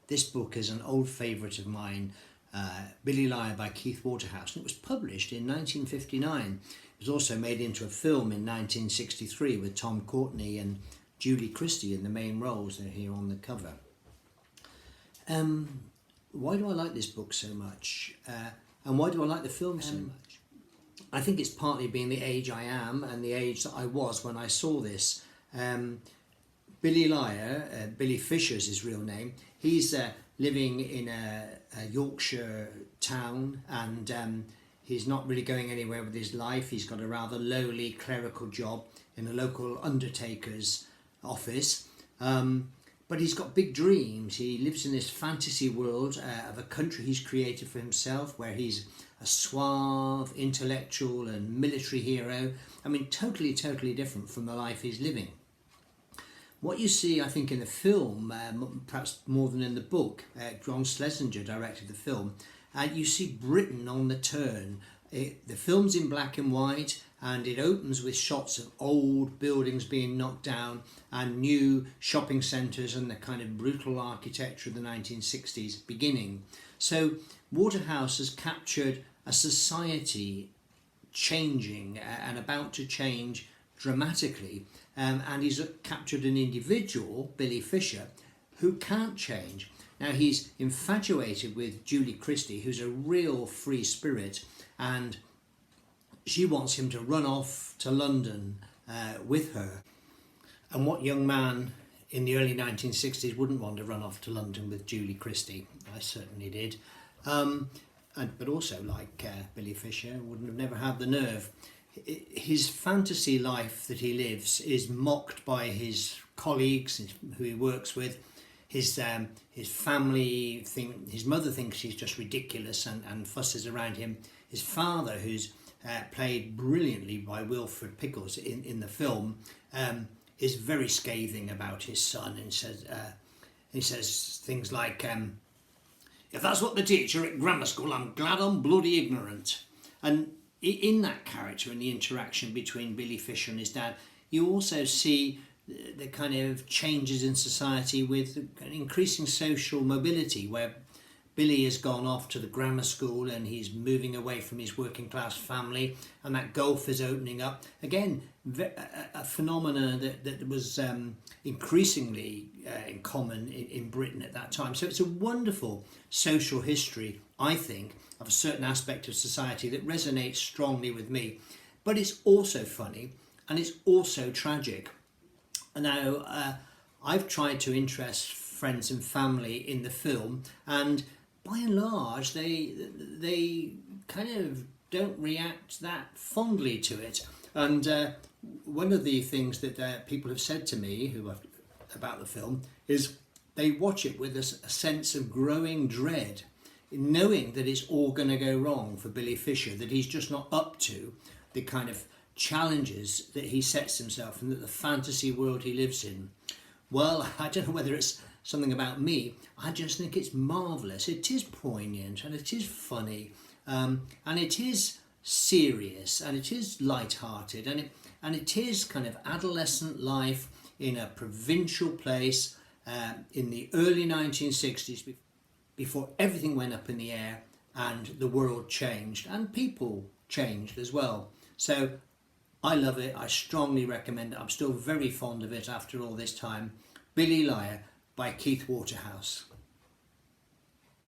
this book is an old favourite of mine, Billy Liar by Keith Waterhouse, and it was published in 1959. It was also made into a film in 1963 with Tom Courtenay and Julie Christie in the main roles. They're here on the cover. Why do I like this book so much? And why do I like the film so much? I think it's partly being the age I am and the age that I was when I saw this. Billy Liar, Billy Fisher's his real name, he's living in a Yorkshire town, and he's not really going anywhere with his life. He's got a rather lowly clerical job in a local undertaker's office, but he's got big dreams. He lives in this fantasy world of a country he's created for himself, where he's a suave, intellectual and military hero. I mean, totally different from the life he's living. What you see, I think, in the film, perhaps more than in the book, John Schlesinger directed the film, you see Britain on the turn. The film's in black and white, and it opens with shots of old buildings being knocked down and new shopping centres and the kind of brutal architecture of the 1960s beginning. So Waterhouse has captured a society changing and about to change dramatically, and he's captured an individual, Billy Fisher, who can't change. Now, he's infatuated with Julie Christie, who's a real free spirit, and she wants him to run off to London with her. And what young man in the early 1960s wouldn't want to run off to London with Julie Christie? I certainly did. But also, like Billy Fisher, wouldn't have never had the nerve. His fantasy life that he lives is mocked by his colleagues who he works with. His family think, his mother thinks he's just ridiculous and fusses around him. His father, who's played brilliantly by Wilfred Pickles in the film, is very scathing about his son, and says things like, "If that's what they teach you at grammar school, I'm glad I'm bloody ignorant." And in that character and the interaction between Billy Fisher and his dad, you also see the kind of changes in society with an increasing social mobility, where Billy has gone off to the grammar school and he's moving away from his working class family, and that gulf is opening up. Again, a phenomena that was increasingly in common in Britain at that time. So it's a wonderful social history, I think, of a certain aspect of society that resonates strongly with me. But it's also funny and it's also tragic. Now, I've tried to interest friends and family in the film, and by and large, they kind of don't react that fondly to it. And one of the things that people have said to me about the film is they watch it with a sense of growing dread, knowing that it's all going to go wrong for Billy Fisher, that he's just not up to the kind of challenges that he sets himself and that the fantasy world he lives in. Well, I don't know whether it's something about me. I just think it's marvellous. It is poignant and it is funny, and it is serious and it is light-hearted, and it is kind of adolescent life in a provincial place in the early 1960s, before everything went up in the air and the world changed and people changed as well. So I love it. I strongly recommend it. I'm still very fond of it after all this time. Billy Liar by Keith Waterhouse.